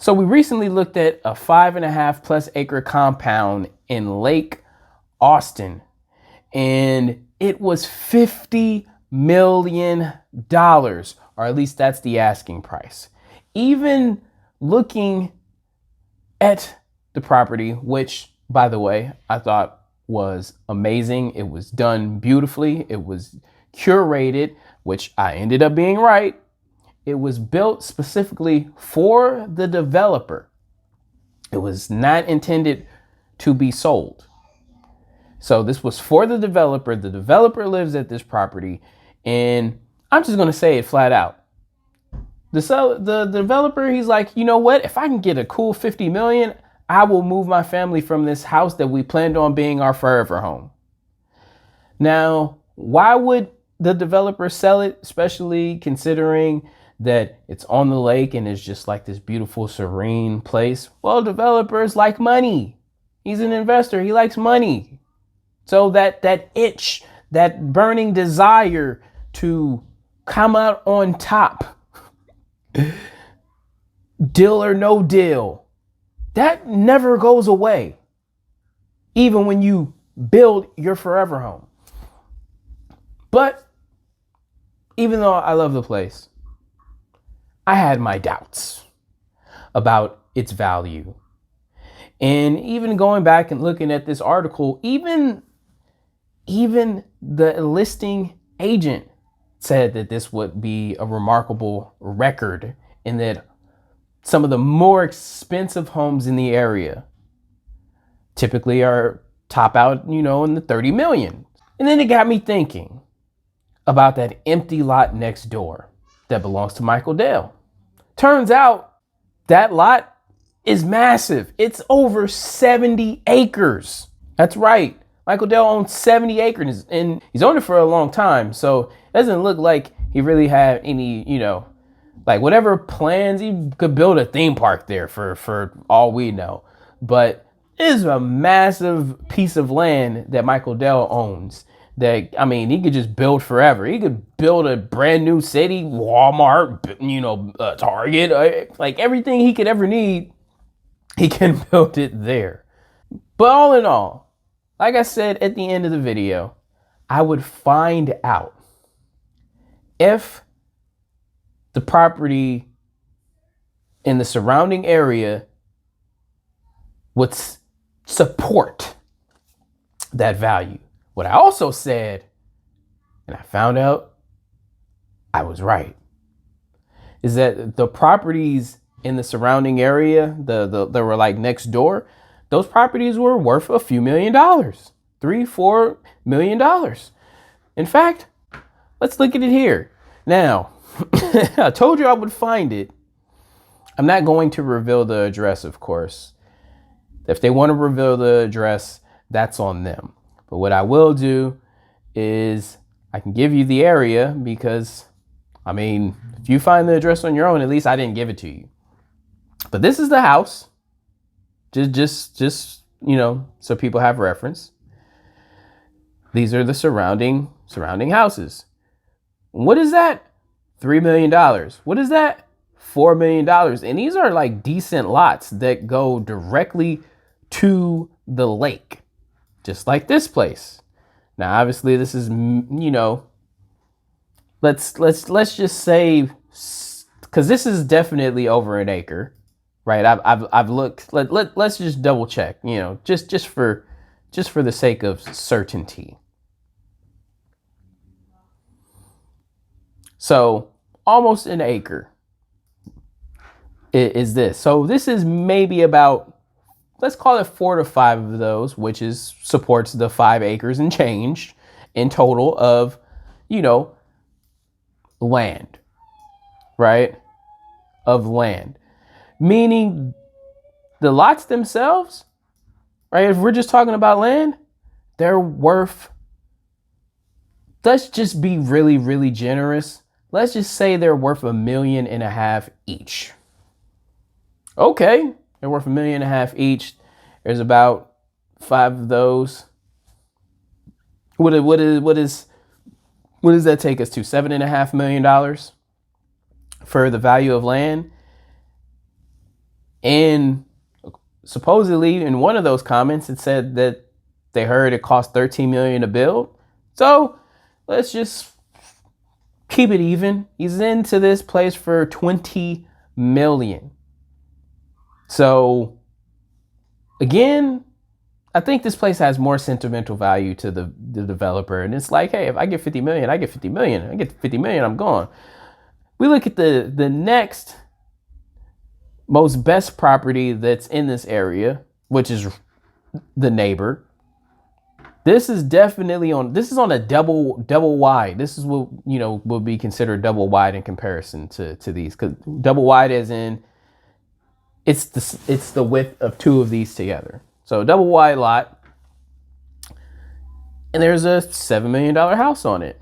So we recently looked at a 5.5+ acre compound in Lake Austin, and it was $50 million, or at least that's the asking price. Even looking at the property, which, by the way, I thought was amazing. It was done beautifully. It was curated, which I ended up being right. It was built specifically for the developer. It was not intended to be sold. So this was for the developer. The developer lives at this property, and I'm just going to say it flat out. The developer, he's like, you know what? If I can get a cool 50 million, I will move my family from this house that we planned on being our forever home. Now, why would the developer sell it, especially considering that it's on the lake and it's just like this beautiful, serene place? Well, developers like money. He's an investor. He likes money. So that itch, that burning desire to come out on top, deal or no deal, that never goes away, even when you build your forever home. But even though I love the place, I had my doubts about its value. And even going back and looking at this article, even the listing agent said that this would be a remarkable record, and that some of the more expensive homes in the area typically are top out, in the 30 million. And then it got me thinking about that empty lot next door that belongs to Michael Dell. Turns out that lot is massive. It's over 70 acres. That's right. Michael Dell owns 70 acres, and he's owned it for a long time. So it doesn't look like he really had any, like whatever plans. He could build a theme park there for all we know. But it is a massive piece of land that Michael Dell owns. That, he could just build forever. He could build a brand new city, Walmart, Target, like everything he could ever need, he can build it there. But all in all, like I said at the end of the video, I would find out if the property in the surrounding area would support that value. What I also said, and I found out I was right, is that the properties in the surrounding area, that were like next door, those properties were worth a few $1 million, $3-4 million. In fact, let's look at it here. Now, I told you I would find it. I'm not going to reveal the address, of course. If they want to reveal the address, that's on them. But what I will do is I can give you the area, because, if you find the address on your own, at least I didn't give it to you. But this is the house. Just so people have reference. These are the surrounding houses. What is that? $3 million. What is that? $4 million. And these are like decent lots that go directly to the lake, just like this place. Now, obviously, this is, let's just say, because this is definitely over an acre. Right, I've looked. Let's just double check. Just for the sake of certainty. So almost an acre is this. So this is maybe about, let's call it 4 to 5 of those, which supports the 5 acres and change in total of, land, right? Of land. Meaning the lots themselves, right? If we're just talking about land, they're worth, let's just be really, really generous. Let's just say they're worth $1.5 million each. Okay, they're worth $1.5 million each. There's about 5 of those. What does that take us to? $7.5 million for the value of land. And supposedly in one of those comments, it said that they heard it cost 13 million to build. So let's just keep it even. He's into this place for 20 million. So again, I think this place has more sentimental value to the developer. And it's like, hey, if I get 50 million, I get 50 million. I get 50 million, I'm gone. We look at the next most best property that's in this area, which is the neighbor. This is definitely on a double wide. This is what, would be considered double wide in comparison to these, because double wide as in it's the width of two of these together. So double wide lot, and there's a $7 million house on it.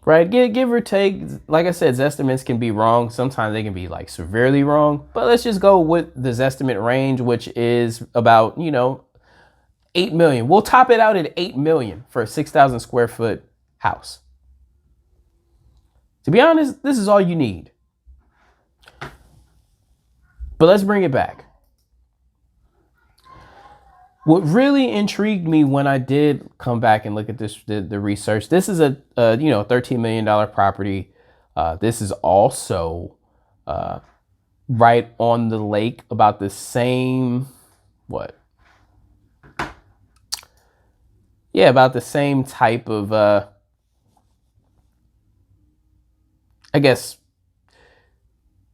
Right, give or take. Like I said, estimates can be wrong. Sometimes they can be like severely wrong. But let's just go with this estimate range, which is about 8 million. We'll top it out at 8 million for a 6,000 square foot house. To be honest, this is all you need. But let's bring it back. What really intrigued me when I did come back and look at the research, this is a $13 million property. This is also right on the lake, about the same, about the same type of,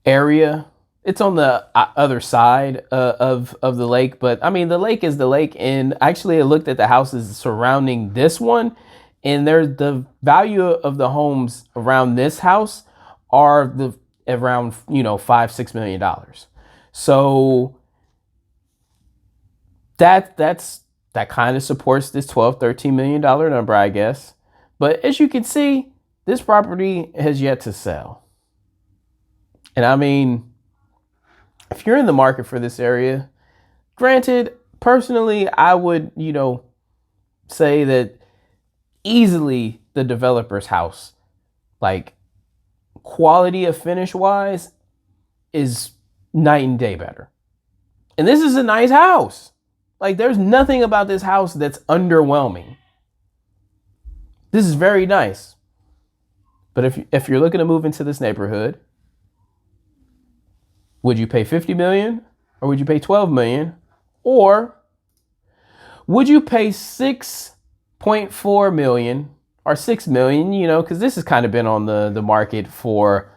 area. It's on the other side of the lake, but I mean, the lake is the lake. And actually I looked at the houses surrounding this one, and there's the value of the homes around this house are around, $5-6 million. So that kind of supports this $13 million number, I guess. But as you can see, this property has yet to sell. And I mean, if you're in the market for this area, granted, personally, I would, say that easily the developer's house, like quality of finish wise, is night and day better. And this is a nice house. Like, there's nothing about this house that's underwhelming. This is very nice. But if you're looking to move into this neighborhood, would you pay 50 million or would you pay 12 million? Or would you pay 6.4 million or 6 million, because this has kind of been on the market for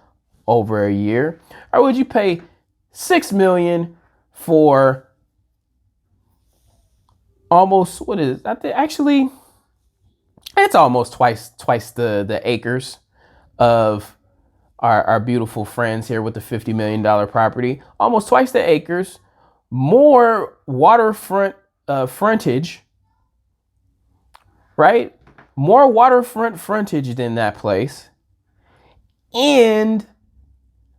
over a year? Or would you pay 6 million for almost, what is it? Actually, it's almost twice the acres of our beautiful friends here with the $50 million property. Almost twice the acres, more waterfront frontage, right? More waterfront frontage than that place. And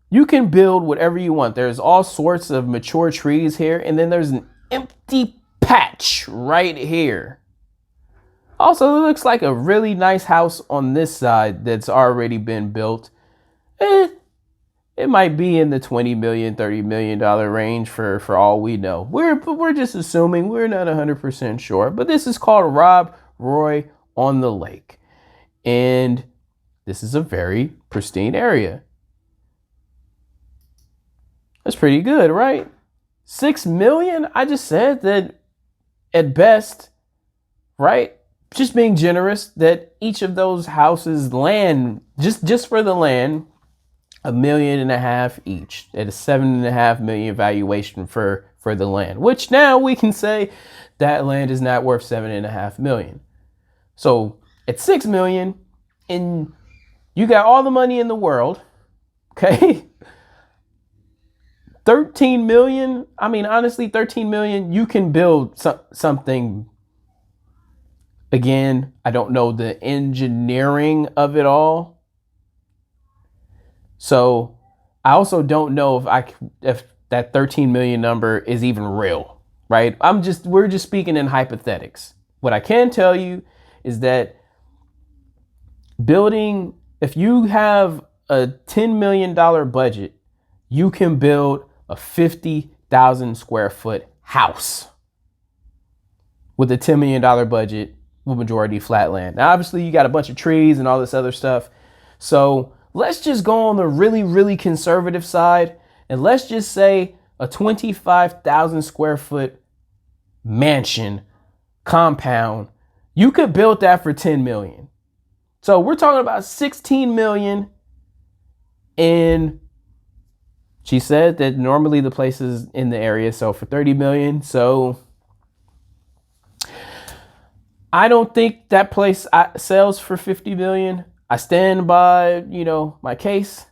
you can build whatever you want. There's all sorts of mature trees here. And then there's an empty patch right here. Also, it looks like a really nice house on this side that's already been built. It might be in the $20 million, $30 million range for all we know. We're just assuming. We're not 100% sure. But this is called Rob Roy on the Lake. And this is a very pristine area. That's pretty good, right? 6 million? I just said that at best, right? Just being generous, that each of those houses land, just for the land, $1.5 million each at a $7.5 million valuation for the land, which now we can say that land is not worth $7.5 million. So at 6 million, and you got all the money in the world, okay? 13 million. I mean, honestly, 13 million, you can build something. Again, I don't know the engineering of it all. So I also don't know if that 13 million number is even real, right? We're just speaking in hypothetics. What I can tell you is that building, if you have a $10 million budget you can build a 50,000 square foot house with a $10 million budget with majority flat land. Now, obviously, you got a bunch of trees and all this other stuff. So let's just go on the really, really conservative side. And let's just say a 25,000 square foot mansion compound, you could build that for 10 million. So we're talking about 16 million. And she said that normally the places in the area sell for 30 million. So I don't think that place sells for 50 million. I stand by, my case.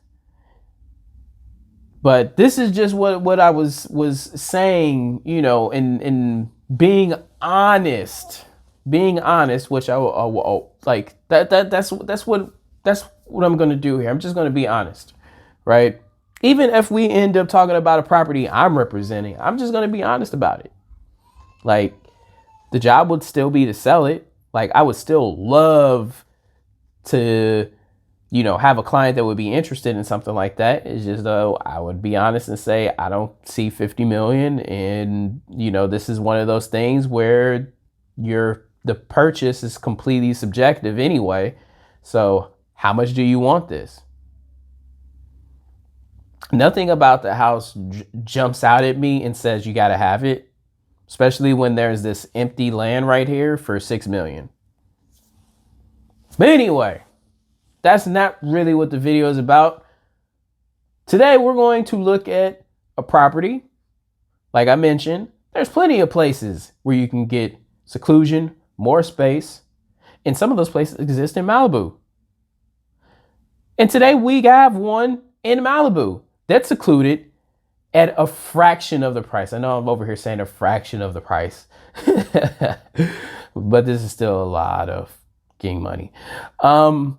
But this is just what I was saying, in being honest, which I will like that's what I'm going to do here. I'm just going to be honest, right? Even if we end up talking about a property I'm representing, I'm just going to be honest about it. Like, the job would still be to sell it. Like, I would still love to, have a client that would be interested in something like that. It's just, though, I would be honest and say, I don't see 50 million. And, this is one of those things where the purchase is completely subjective anyway. So how much do you want this? Nothing about the house jumps out at me and says you got to have it, especially when there's this empty land right here for 6 million. But anyway, that's not really what the video is about. Today, we're going to look at a property. Like I mentioned, there's plenty of places where you can get seclusion, more space, and some of those places exist in Malibu. And today we have one in Malibu that's secluded at a fraction of the price. I know I'm over here saying a fraction of the price, but this is still a lot of getting money. So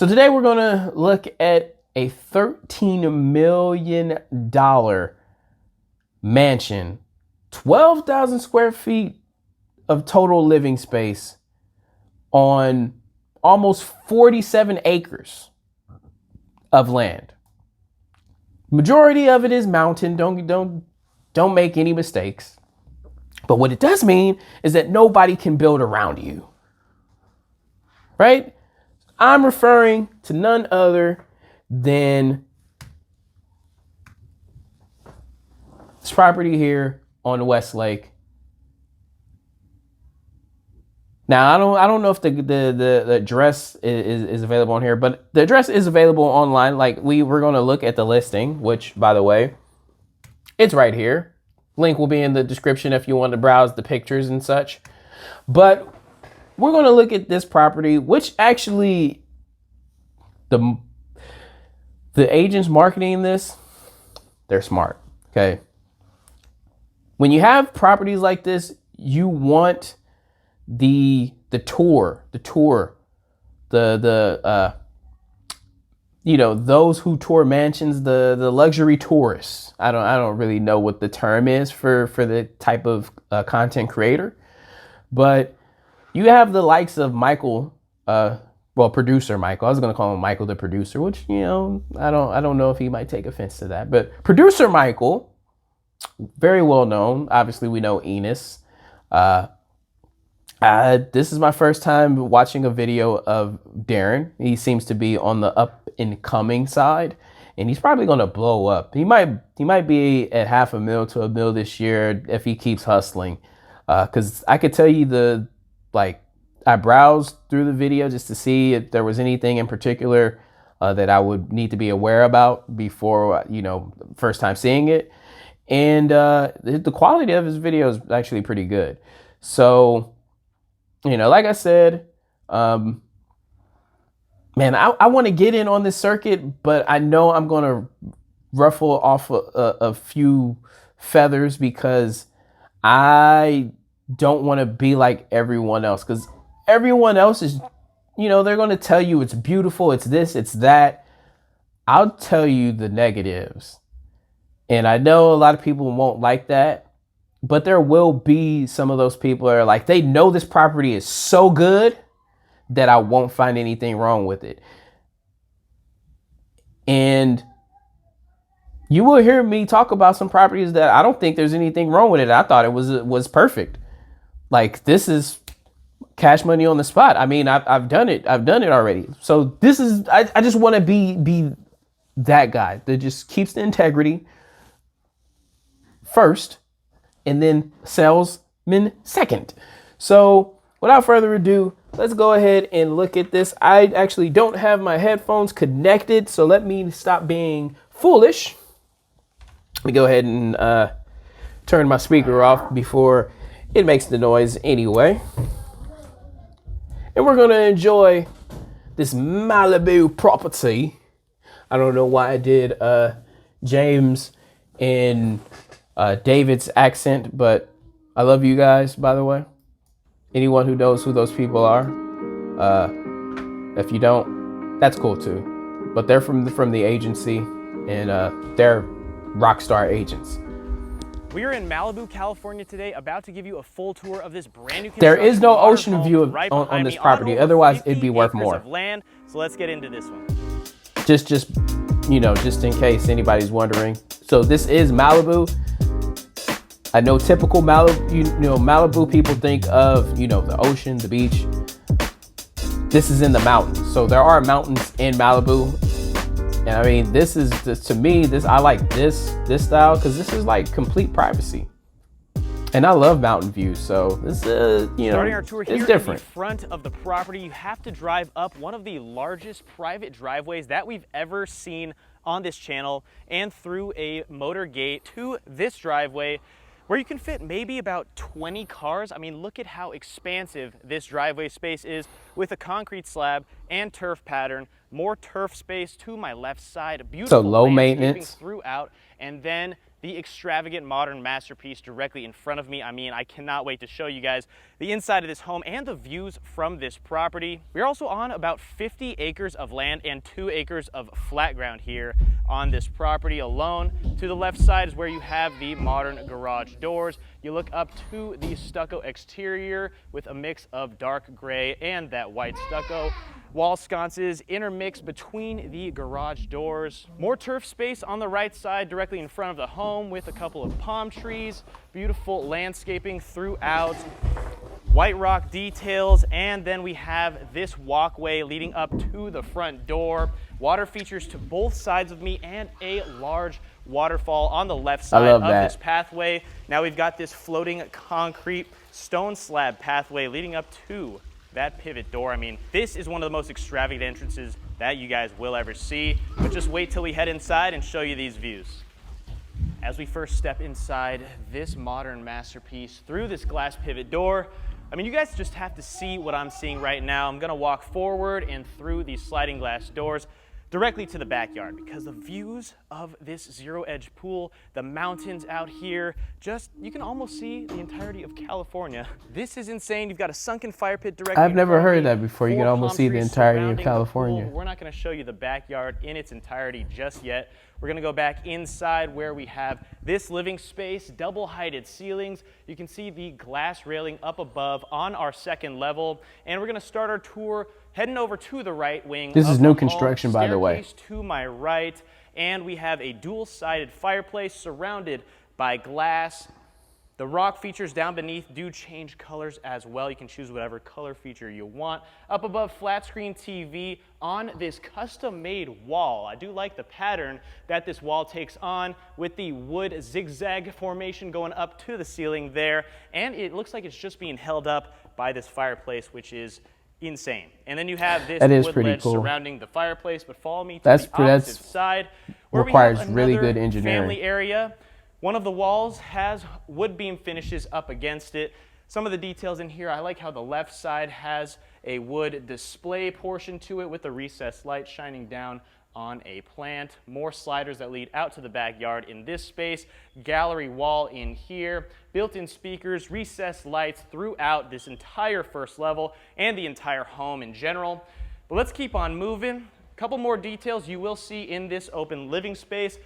today we're going to look at a $13 million mansion, 12,000 square feet of total living space on almost 47 acres of land. Majority of it is mountain. Don't make any mistakes. But what it does mean is that nobody can build around you. Right? I'm referring to none other than this property here on the West Lake. Now, I don't know if the address is available on here, but the address is available online. Like, we're going to look at the listing, which, by the way, it's right here. Link will be in the description if you want to browse the pictures and such. But we're going to look at this property, which actually the agents marketing this, they're smart. Okay. When you have properties like this, you want the tour, those who tour mansions, the luxury tourists. I don't really know what the term is for the type of content creator, but you have the likes of Michael, producer Michael. I was going to call him Michael the producer, which, I don't know if he might take offense to that, but producer Michael, very well known. Obviously, we know Enos. This is my first time watching a video of Darren. He seems to be on the up and coming side, and he's probably going to blow up. He might be at $500,000 to $1 million this year if he keeps hustling. Because I could tell you I browsed through the video just to see if there was anything in particular that I would need to be aware about before, first time seeing it. And the quality of his video is actually pretty good. So, like I said, man, I want to get in on this circuit, but I know I'm going to ruffle off a few feathers because I don't want to be like everyone else. Because everyone else is, they're going to tell you it's beautiful, it's this, it's that. I'll tell you the negatives. And I know a lot of people won't like that, but there will be some of those people that are like, they know this property is so good that I won't find anything wrong with it. And You will hear me talk about some properties that I don't think there's anything wrong with it. I thought it was perfect. Like, this is cash money on the spot. I mean, I've done it. I've done it already. So this is, I just want to be that guy that just keeps the integrity first and then salesman second. So without further ado, let's go ahead and look at this. I actually don't have my headphones connected, so let me stop being foolish. Let me go ahead and turn my speaker off before it makes the noise anyway. And we're going to enjoy this Malibu property. I don't know why I did James and David's accent, but I love you guys, by the way. Anyone who knows who those people are, if you don't, that's cool too. But they're from the agency, and they're rock star agents. We are in Malibu, California today, about to give you a full tour of this brand new. There is no ocean view on this property, otherwise it'd be worth more. Of land. So let's get into this one. Just just in case anybody's wondering. So this is Malibu. I know typical Malibu people think of, the ocean, the beach. This is in the mountains. So there are mountains in Malibu. And I mean, to me, I like this style because this is like complete privacy. And I love mountain views, so this Starting our tour here it's different. In the front of the property, you have to drive up one of the largest private driveways that we've ever seen on this channel, and through a motor gate to this driveway, where you can fit maybe about 20 cars. I mean, look at how expansive this driveway space is with a concrete slab and turf pattern. More turf space to my left side. Beautiful so low maintenance throughout, and then the extravagant modern masterpiece directly in front of me. I mean, I cannot wait to show you guys the inside of this home and the views from this property. We're also on about 50 acres of land and 2 acres of flat ground here on this property alone. To the left side is where you have the modern garage doors. You look up to the stucco exterior with a mix of dark gray and that white stucco. Wall sconces intermix between the garage doors. More turf space on the right side directly in front of the home with a couple of palm trees. Beautiful landscaping throughout. White rock details, and then we have this walkway leading up to the front door. Water features to both sides of me and a large waterfall on the left side of this pathway. Now we've got this floating concrete stone slab pathway leading up to that pivot door. I mean, this is one of the most extravagant entrances that you guys will ever see, but just wait till we head inside and show you these views. As we first step inside this modern masterpiece through this glass pivot door, I mean, you guys just have to see what I'm seeing right now. I'm gonna walk forward and through these sliding glass doors directly to the backyard, because the views of this zero edge pool, the mountains out here, you can almost see the entirety of California. This is insane. You've got a sunken fire pit directly. I've never heard that before. You can almost see the entirety of California. We're not going to show you the backyard in its entirety just yet. We're going to go back inside where we have this living space, double heighted ceilings. You can see the glass railing up above on our second level, and we're going to start our tour heading over to the right wing. This is new construction, by the way. To my right, and we have a dual-sided fireplace surrounded by glass. The rock features down beneath do change colors as well. You can choose whatever color feature you want. Up above, flat screen TV on this custom-made wall. I do like the pattern that this wall takes on with the wood zigzag formation going up to the ceiling there, and it looks like it's just being held up by this fireplace, which is insane. And then you have this wood ledge surrounding the fireplace, but follow me to the opposite side, where requires we have really another good engineering. Family area. One of the walls has wood beam finishes up against it. Some of the details in here, I like how the left side has a wood display portion to it with a recessed light shining down on a plant. More sliders that lead out to the backyard in this space. Gallery wall in here. Built-in speakers, recessed lights throughout this entire first level and the entire home in general. But let's keep on moving. A couple more details you will see in this open living space.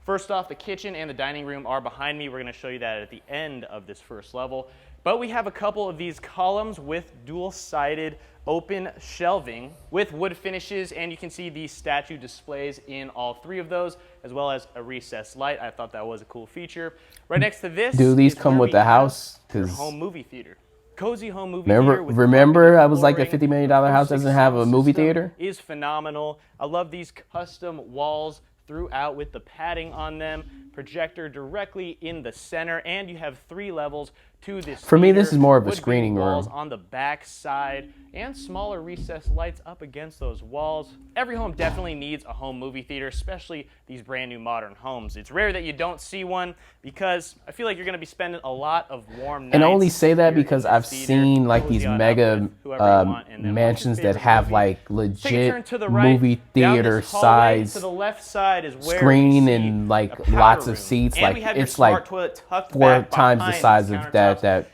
First off, the kitchen and the dining room are behind me. We're going to show you that at the end of this first level. But we have a couple of these columns with dual-sided open shelving with wood finishes, and you can see these statue displays in all three of those, as well as a recessed light. I thought that was a cool feature. Right next to this, do these come with the house? Your home movie theater. Cozy home movie theater. Theater. Remember, I was like, a $50 million house doesn't have a movie theater? Is phenomenal. I love these custom walls throughout with the padding on them. Projector directly in the center, and you have 3 levels to this. For me, this is more of a screening walls room. On the back side, and smaller recessed lights up against those walls. Every home definitely needs a home movie theater, especially these brand new modern homes. It's rare that you don't see one because I feel like you're going to be spending a lot of warm nights. And I only say that because I've seen like these mega mansions that have like legit movie theater size to the left side is where screen and like lots of seats. Like it's like 4 times the size of that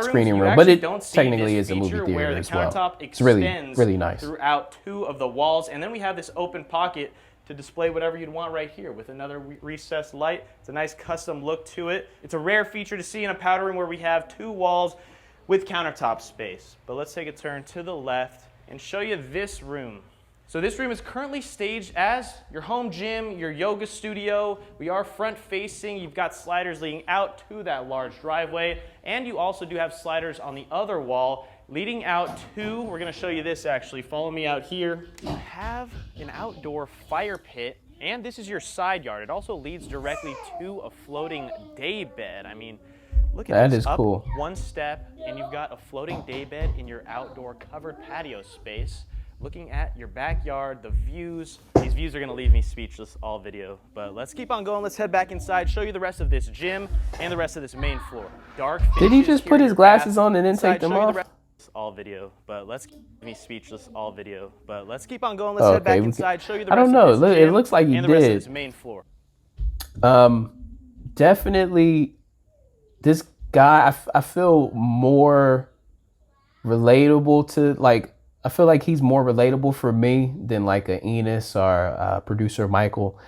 screening room, but it technically is a movie theater as well. It's really nice. Throughout 2 of the walls, and then we have this open pocket to display whatever you'd want right here with another recessed light. It's a nice custom look to it. It's a rare feature to see in a powder room where we have 2 walls with countertop space. But let's take a turn to the left and show you this room. So this room is currently staged as your home gym, your yoga studio. We are front facing. You've got sliders leading out to that large driveway, and you also do have sliders on the other wall leading out to, we're going to show you this actually, follow me out here. You have an outdoor fire pit, and this is your side yard. It also leads directly to a floating day bed. I mean, look at this. That is cool. Up 1 step, and you've got a floating day bed in your outdoor covered patio space. Looking at your backyard, the views. These views are going to leave me speechless all video. But let's keep on going. Let's head back inside, show you the rest of this gym and the rest of this main floor. Dark finishes. Did he just put his glasses on and then take them off? All video, but let's keep me speechless all video. But let's keep on going. Let's head back inside, show you the rest I don't know. Of this It looks like you and did. The rest of this main floor. Definitely, this guy. I feel more relatable to like. I feel like he's more relatable for me than like a Enos or producer Michael,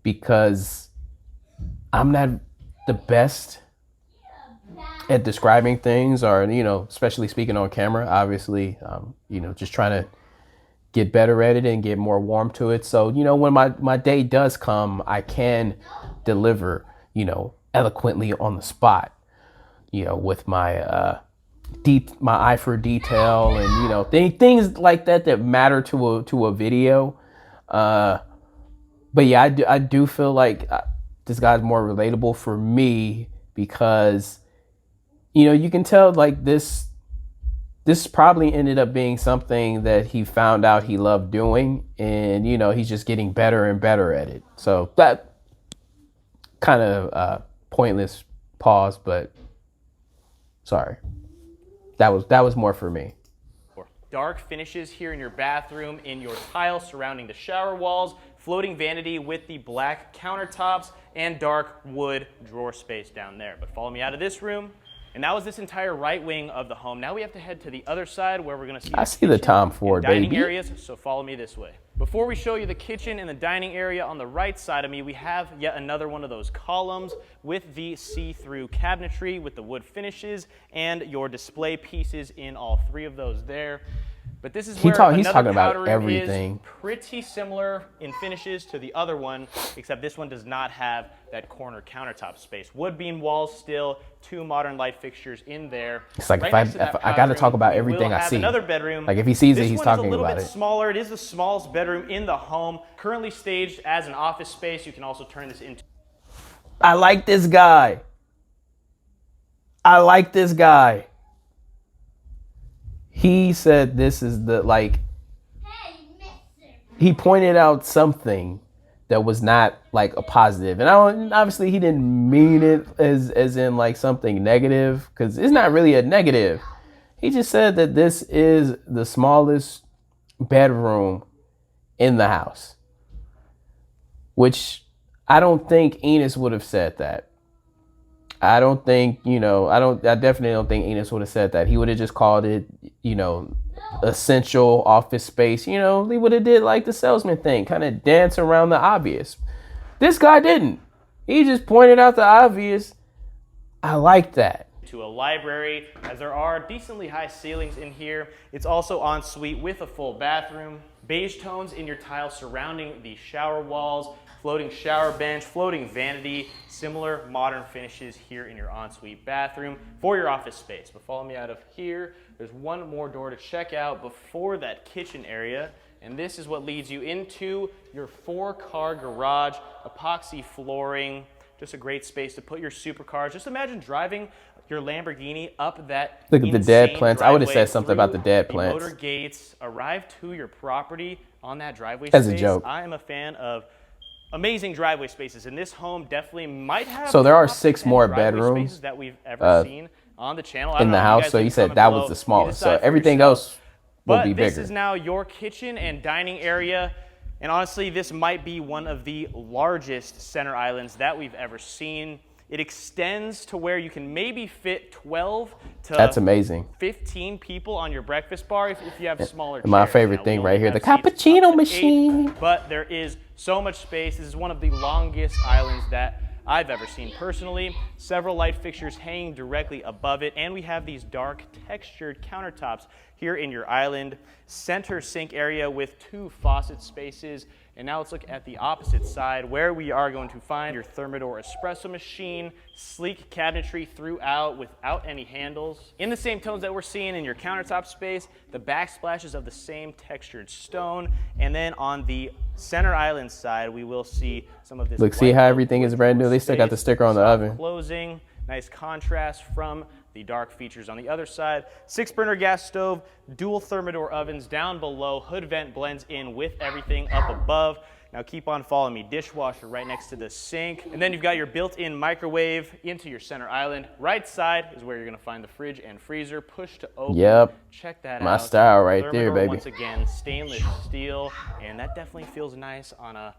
because I'm not the best at describing things, or especially speaking on camera. Obviously, just trying to get better at it and get more warm to it. So when my day does come, I can deliver eloquently on the spot, with my my eye for detail and things like that matter to a video. But yeah, I do feel like this guy's more relatable for me because you can tell like this probably ended up being something that he found out he loved doing, and he's just getting better and better at it. So that kind of pointless pause, but sorry. That was more for me. Dark finishes here in your bathroom, in your tile surrounding the shower walls, floating vanity with the black countertops, and dark wood drawer space down there. But follow me out of this room. And that was this entire right wing of the home. Now we have to head to the other side where we're going to see I see the Tom Ford dining baby. areas, so follow me this way. Before we show you the kitchen and the dining area on the right side of me, we have yet another one of those columns with the see-through cabinetry with the wood finishes and your display pieces in all 3 of those there. But this is where he's talking about everything. Is pretty similar in finishes to the other one, except this one does not have that corner countertop space. Wood beam walls still, 2 modern light fixtures in there. It's like if I got to talk about everything I see. Another bedroom. Like if he sees it, he's talking about it. This one is a little bit smaller. It is the smallest bedroom in the home. Currently staged as an office space. You can also turn this into. I like this guy. He said this is the he pointed out something that was not like a positive, and obviously he didn't mean it as in like something negative, because it's not really a negative. He just said that this is the smallest bedroom in the house, which I don't think Enos would have said that. I don't think, I definitely don't think Enos would have said that. He would have just called it, essential office space. He would have did like the salesman thing, kind of dance around the obvious. This guy didn't. He just pointed out the obvious. I like that. To a library, as there are decently high ceilings in here. It's also en suite with a full bathroom. Beige tones in your tile surrounding the shower walls, floating shower bench, floating vanity, similar modern finishes here in your ensuite bathroom for your office space. But follow me out of here. There's one more door to check out before that kitchen area. And this is what leads you into your 4-car garage, epoxy flooring, just a great space to put your supercars. Just imagine driving your Lamborghini up that Look at the dead plants. I would have said something about the dead plants. Motor gates, arrive to your property on that driveway As space. a joke. I am a fan of amazing driveway spaces, and this home definitely might have. So there are top 6 10 more driveway bedrooms spaces that we've ever seen on the channel. I in don't the know, house. guys So leave you a said comment that below. was the You smallest. So decide for everything yourself. else will be But this bigger. is now your kitchen and dining area. And honestly, this might be one of the largest center islands that we've ever seen. It extends to where you can maybe fit 12 to That's amazing. 15 people on your breakfast bar if you have smaller chairs. My favorite Now, thing we right only here, have the seats up cappuccino to 8, machine. but there is so much space. This is one of the longest islands that I've ever seen personally. Several light fixtures hanging directly above it, and we have these dark textured countertops here in your island. Center sink area with 2 faucet spaces. And now let's look at the opposite side where we are going to find your Thermador espresso machine, sleek cabinetry throughout without any handles. In the same tones that we're seeing in your countertop space, the backsplashes of the same textured stone. And then on the center island side, we will see some of this. Look, see how everything is brand new? They still got the sticker on the Soft oven. Closing, nice contrast from the dark features on the other side. 6-burner gas stove, dual Thermador ovens down below. Hood vent blends in with everything up above. Now keep on following me. Dishwasher right next to the sink. And then you've got your built-in microwave into your center island. Right side is where you're gonna find the fridge and freezer. Push to open. Yep. Check that out. My style right there, Thermador, baby. once again, stainless steel. And that definitely feels nice on a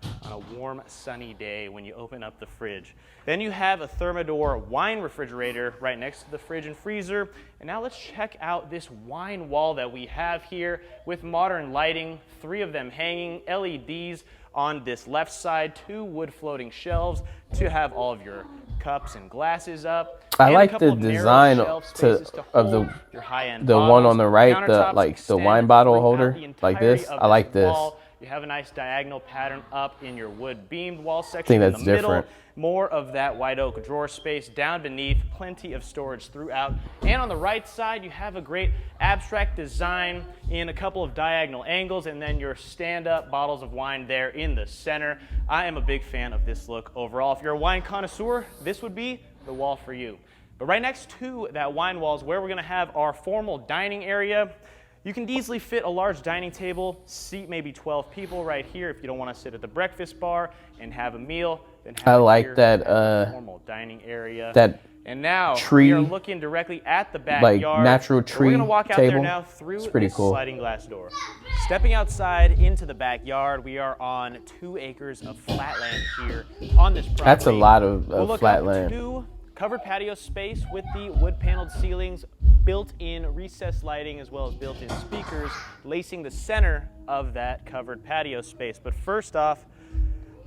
warm, sunny day when you open up the fridge. Then you have a Thermador wine refrigerator right next to the fridge and freezer. And now let's check out this wine wall that we have here with modern lighting, 3 of them hanging, LEDs on this left side, 2 wood floating shelves to have all of your cups and glasses up. I and a like couple the of narrow design shelf spaces to of hold your high-end the one bottles. on the right, Countertops the extend wine bottle throughout holder, the like entirety this. of I like this. wall. You have a nice diagonal pattern up in your wood beamed wall section. think in that's the middle. different. More of that white oak drawer space down beneath, plenty of storage throughout. And on the right side, you have a great abstract design in a couple of diagonal angles, and then your stand-up bottles of wine there in the center. I am a big fan of this look overall. If you're a wine connoisseur, this would be the wall for you. But right next to that wine wall is where we're gonna have our formal dining area. You can easily fit a large dining table, seat maybe 12 people right here if you don't want to sit at the breakfast bar and have a meal. Then have I it like here that, at the formal dining area. that and now tree, we are looking directly at the backyard. natural tree We're gonna walk out table. there now through It's pretty this cool. sliding glass door. Stepping outside into the backyard, we are on 2 acres of flat land here on this property. That's a lot of We'll look flat up land. to covered patio space with the wood paneled ceilings, built-in recessed lighting, as well as built-in speakers lacing the center of that covered patio space. But first off,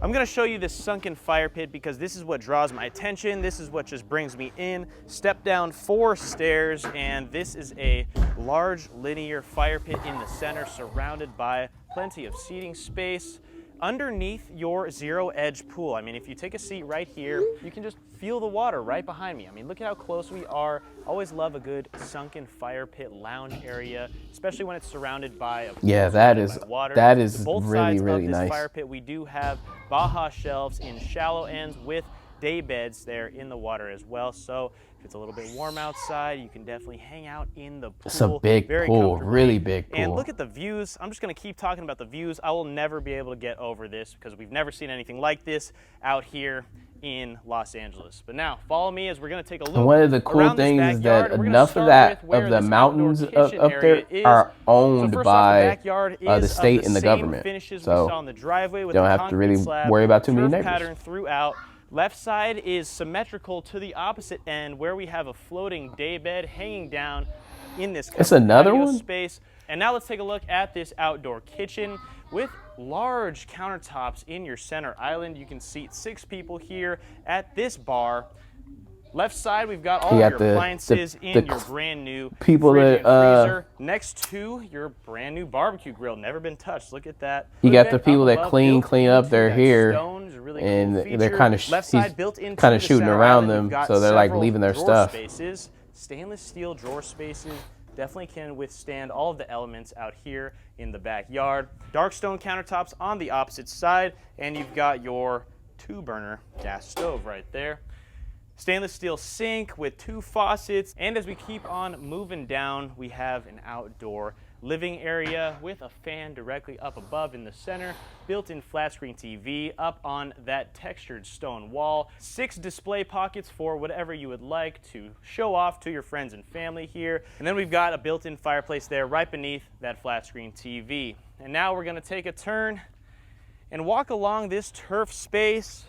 I'm gonna show you this sunken fire pit because this is what draws my attention. This is what just brings me in. Step down 4 stairs, and this is a large linear fire pit in the center surrounded by plenty of seating space underneath your zero edge pool. I mean, if you take a seat right here, you can just feel the water right behind me. I mean, look at how close we are. Always love a good sunken fire pit lounge area, especially when it's surrounded by water. that is To both really, sides really of this nice. fire pit, we do have Baja shelves in shallow ends with day beds there in the water as well. So if it's a little bit warm outside, you can definitely hang out in the pool. It's a big very pool, comfortably. really big pool. And look at the views. I'm just gonna keep talking about the views. I will never be able to get over this because we've never seen anything like this out here in Los Angeles. But now, follow me as we're gonna take a look. And one of the cool around this things is backyard, that and we're gonna enough of start that with where of the this mountains outdoor kitchen up there area is. are So owned first off, by the backyard the is state of and the same government. finishes we So saw on the driveway with you don't the have to really concrete slab, worry about too many turf neighbors. pattern throughout. Left side is symmetrical to the opposite end where we have a floating daybed hanging down in this It's covered another patio one? space. And now let's take a look at this outdoor kitchen. with large countertops in your center island. You can seat 6 people here at this bar. Left side, we've got all of your appliances in your brand new people fridge that and freezer next to your brand new barbecue grill. Never been touched. Look at that. You got the people that clean up their hair, really and cool they're kind of shooting around them, so they're like leaving their stuff. Spaces, stainless steel drawer spaces. Definitely can withstand all of the elements out here in the backyard. Dark stone countertops on the opposite side, and you've got your 2-burner gas stove right there. Stainless steel sink with 2 faucets, and as we keep on moving down, we have an outdoor living area with a fan directly up above in the center, built-in flat screen TV up on that textured stone wall, 6 display pockets for whatever you would like to show off to your friends and family here, and then we've got a built-in fireplace there right beneath that flat screen TV. And now we're going to take a turn and walk along this turf space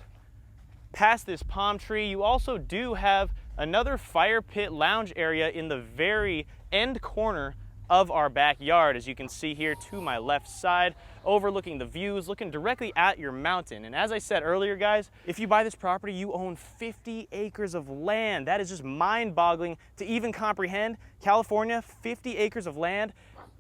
past this palm tree. You also do have another fire pit lounge area in the very end corner of our backyard, as you can see here to my left side, overlooking the views, looking directly at your mountain. And as I said earlier, guys, if you buy this property, you own 50 acres of land. That is just mind-boggling to even comprehend. California, 50 acres of land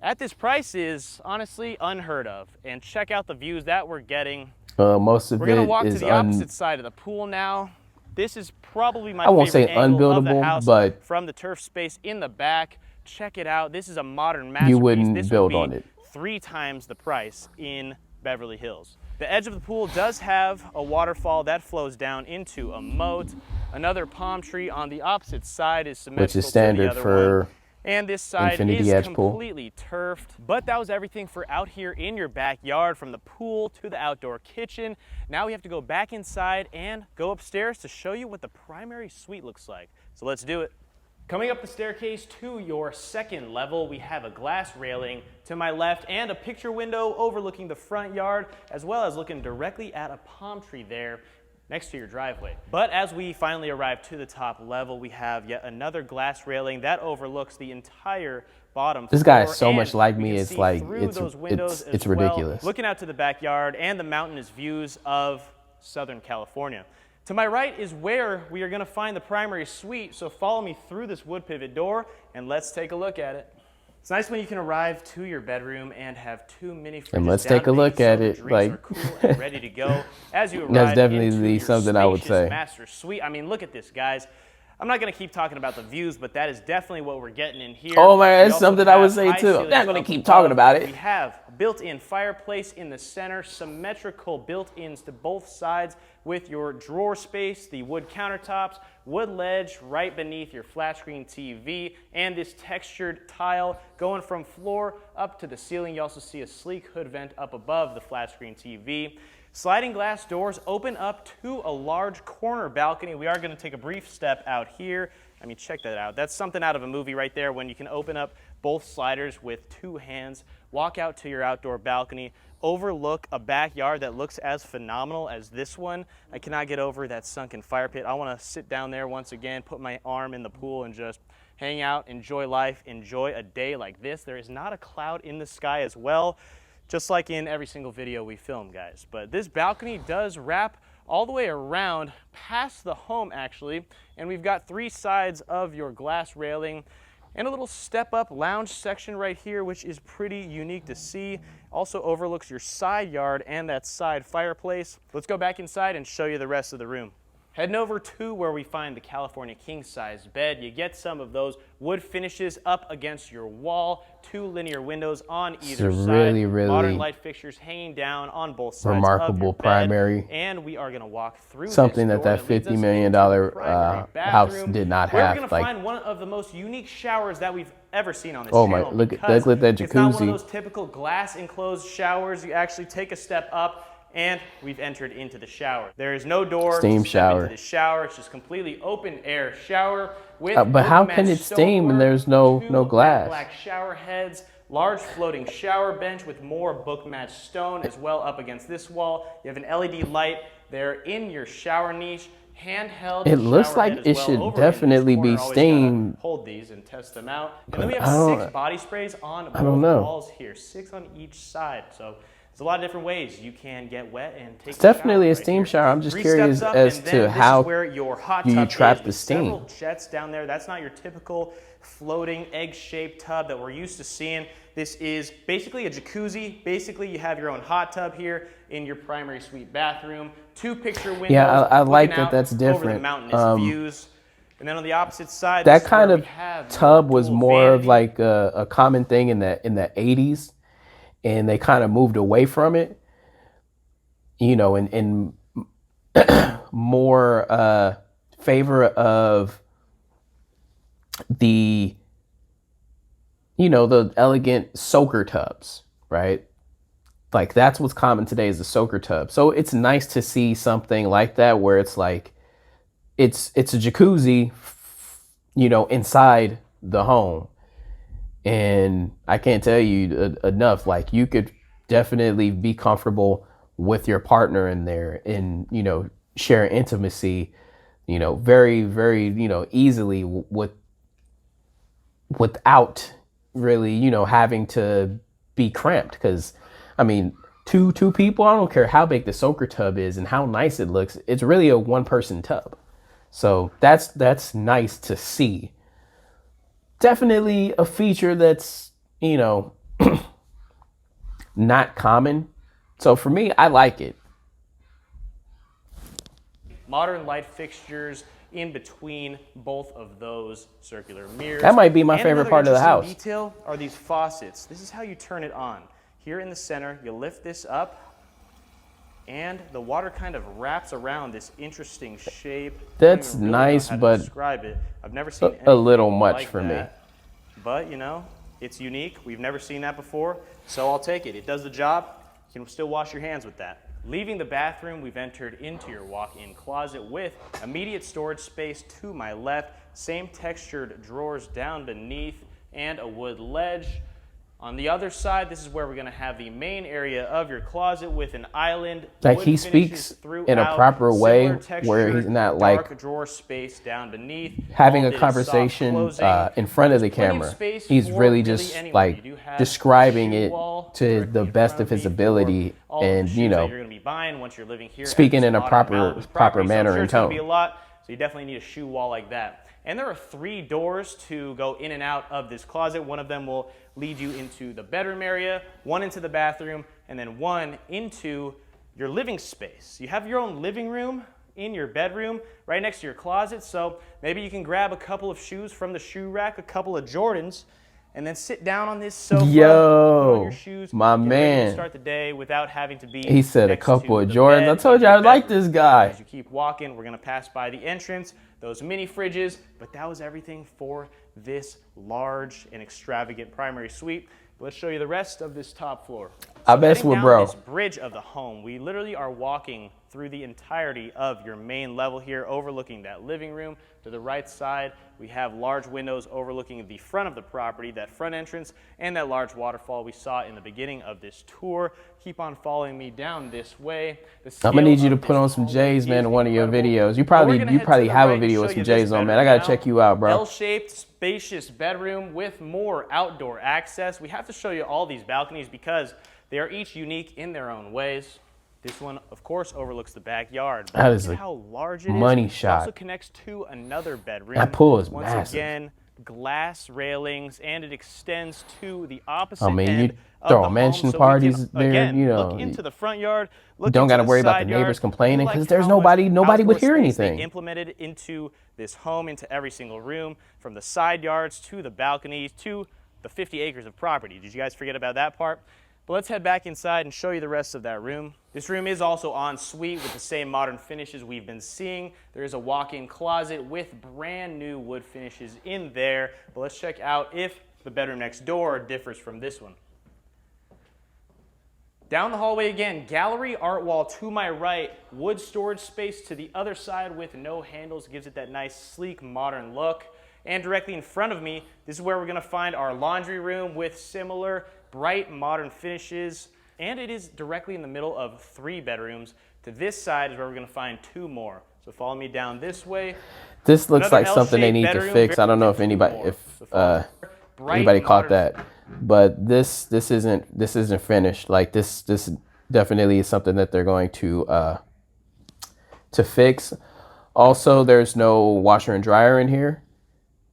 at this price is honestly unheard of. And check out the views that we're getting. Most of We're going to it walk to is the opposite side of the pool now. This is probably my I won't favorite say angle of the unbuildable, house but from the turf space in the back. Check it out. This is a modern masterpiece. you wouldn't this build would be on it. 3 times the price in Beverly Hills. The edge of the pool does have a waterfall that flows down into a moat. Another palm tree on the opposite side is symmetrical Which is standard to the other for one. And this side infinity is edge pool. completely turfed. But that was everything for out here in your backyard, from the pool to the outdoor kitchen. Now we have to go back inside and go upstairs to show you what the primary suite looks like. So let's do it. Coming up the staircase to your second level, we have a glass railing to my left and a picture window overlooking the front yard, as well as looking directly at a palm tree there next to your driveway. But as we finally arrive to the top level, we have yet another glass railing that overlooks the entire bottom floor. This guy is so much like we me, can it's see like, through those windows it's as well, ridiculous. looking out to the backyard and the mountainous views of Southern California. To my right is where we are going to find the primary suite, so follow me through this wood pivot door and let's take a look at it. It's nice when you can arrive to your bedroom and have 2 mini fridges. And let's take a look at it. Like, are cool and ready to go as you arrive. That's definitely into something your I would spacious say. master suite. I mean, look at this, guys. I'm not going to keep talking about the views, but that is definitely what we're getting in here. Oh man, We that's also something I would have say high too. I'm ceilings not gonna up keep above. talking about it. We have a built-in fireplace in the center, symmetrical built-ins to both sides with your drawer space, the wood countertops, wood ledge right beneath your flat screen TV, and this textured tile going from floor up to the ceiling. You also see a sleek hood vent up above the flat screen TV. Sliding glass doors open up to a large corner balcony. We are going to take a brief step out here. I mean, check that out. That's something out of a movie right there, when you can open up both sliders with 2 hands, walk out to your outdoor balcony, overlook a backyard that looks as phenomenal as this one. I cannot get over that sunken fire pit. I want to sit down there once again, put my arm in the pool and just hang out, enjoy life, enjoy a day like this. There is not a cloud in the sky as well, just like in every single video we film, guys. But this balcony does wrap all the way around past the home, actually, and we've got 3 sides of your glass railing and a little step-up lounge section right here, which is pretty unique to see. Also overlooks your side yard and that side fireplace. Let's go back inside and show you the rest of the room. Heading over to where we find the California king-size bed, you get some of those wood finishes up against your wall, 2 linear windows on either side, really modern light fixtures hanging down on both sides remarkable of your bed, primary. and we are going to walk through Something this that door leads us $50 million into the primary house bathroom, did not where have. we're going to Like, find one of the most unique showers that we've ever seen on this oh channel. my, look because at that it's not one of jacuzzi. those typical glass enclosed showers. You actually take a step up and we've entered into the shower. There is no door Steam to step shower. into the shower. It's just completely open air shower with But how can wood-matched it steam when stonework, there's no 2 glass? black shower heads, large floating shower bench with more book matched stone as well up against this wall. You have an LED light there in your shower niche. Handheld. It looks shower like head it as should well. Over definitely in be this corner, always steamed. gotta hold these and test them out. And then we I have don't- 6 body sprays on both don't know. walls here, 6 on each side. So There's a lot of different ways you can get wet and take It's a shower definitely a right steam here. shower. I'm just 3 curious steps up, as and to then this how is where your hot you tub trap is the with steam. several jets down there. That's not your typical floating egg-shaped tub that we're used to seeing. This is basically a jacuzzi. Basically, you have your own hot tub here in your primary suite bathroom. 2 picture windows. Yeah, I like looking that. That's out over the different. mountainous views. And then on the opposite side, That this is kind where of we have tub your was dual more of vanity. like a common thing in the 80s, and they kind of moved away from it, you know, in more favor of the, you know, the elegant soaker tubs, right? Like that's what's common today is the soaker tub. So it's nice to see something like that where it's like it's a jacuzzi, you know, inside the home. And I can't tell you enough. Like you could definitely be comfortable with your partner in there and, you know, share intimacy, you know, very, very, you know, easily without really, you know, having to be cramped. Because, I mean, two people, I don't care how big the soaker tub is and how nice it looks. It's really a 1-person tub. So that's nice to see. Definitely a feature that's, you know, not common. So for me, I like it. Modern light fixtures in between both of those circular mirrors. That might be my And favorite another part of the interesting house. detail are these faucets. This is how you turn it on. Here in the center, you lift this up, and the water kind of wraps around this interesting shape. That's I don't even really nice, know how to but describe it. I've never seen a little anything much like for me. that. But you know, it's unique. We've never seen that before, so I'll take it. It does the job. You can still wash your hands with that. Leaving the bathroom, we've entered into your walk-in closet with immediate storage space to my left, same textured drawers down beneath, and a wood ledge. On the other side, this is where we're going to have the main area of your closet with an island. Like he speaks in a proper way where he's not like dark drawer space down beneath. having All a did is conversation soft closing. in front of the There's plenty camera. space He's for really just anywhere. You like do have describing a shoe it wall to directly the in best front of his me for ability, all of the and shoes you that know, you're going to be buying once you're living here. speaking at this in a modern proper Malibu proper property. manner So I'm sure and it's going to tone. be a lot, so you definitely need a shoe wall like that. And there are 3 doors to go in and out of this closet. One of them will lead you into the bedroom area, one into the bathroom, and then one into your living space. You have your own living room in your bedroom right next to your closet, so maybe you can grab a couple of shoes from the shoe rack, a couple of Jordans, and then sit down on this sofa, put on Yo, your shoes, my get ready to man. start the day without having to be He said a next couple to of the Jordans. I bed told in you your I like bedroom. this guy. As you keep walking, we're going to pass by the entrance, those mini fridges, but that was everything for this large and extravagant primary suite. Let's show you the rest of this top floor. I bet heading with down bro. this bridge of the home, we literally are walking through the entirety of your main level here, overlooking that living room. To the right side, we have large windows overlooking the front of the property, that front entrance, and that large waterfall we saw in the beginning of this tour. Keep on following me down this way. I'm gonna need you to put on some J's, man, in one of your videos. You probably have a video with some J's on, man. I gotta check you out, bro. L-shaped, spacious bedroom with more outdoor access. We have to show you all these balconies because they are each unique in their own ways. This one, of course, overlooks the backyard. But That is look a at how large it is. money It shot. also connects to another bedroom. That pool is Once massive. again, glass railings, and it extends to the opposite I mean, you end of throw the mansion home. So parties we can, there, again, you know, look into the front yard. you Look don't into got to the worry about the side yard. neighbors complaining We because like there's how much nobody would hear outdoor space they anything. implemented into this home, into every single room, from the side yards to the balconies to the 50 acres of property. Did you guys forget about that part? But let's head back inside and show you the rest of that room. This room is also en suite with the same modern finishes we've been seeing. There is a walk-in closet with brand new wood finishes in there. But let's check out if the bedroom next door differs from this one. Down the hallway again, gallery art wall to my right, wood storage space to the other side with no handles, gives it that nice, sleek, modern look. And directly in front of me, this is where we're gonna find our laundry room with similar bright, modern finishes. And it is directly in the middle of 3 bedrooms. To this side is where we're gonna find 2 more. So follow me down this way. This looks Another like something they L-shaped need to bedroom, fix. I don't know if very anybody more. So follow me. Bright, anybody caught modern that. but this isn't finished. Like this definitely is something that they're going to fix. Also, there's no washer and dryer in here,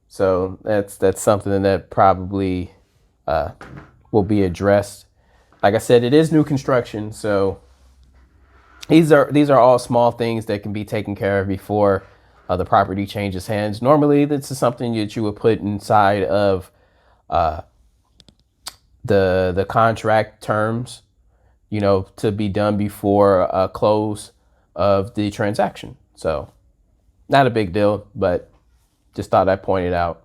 so that's something that probably will be addressed. Like I said, it is new construction, so these are all small things that can be taken care of before the property changes hands. Normally, this is something that you would put inside of the contract terms, to be done before close of the transaction. So, not a big deal, but just thought I'd point it out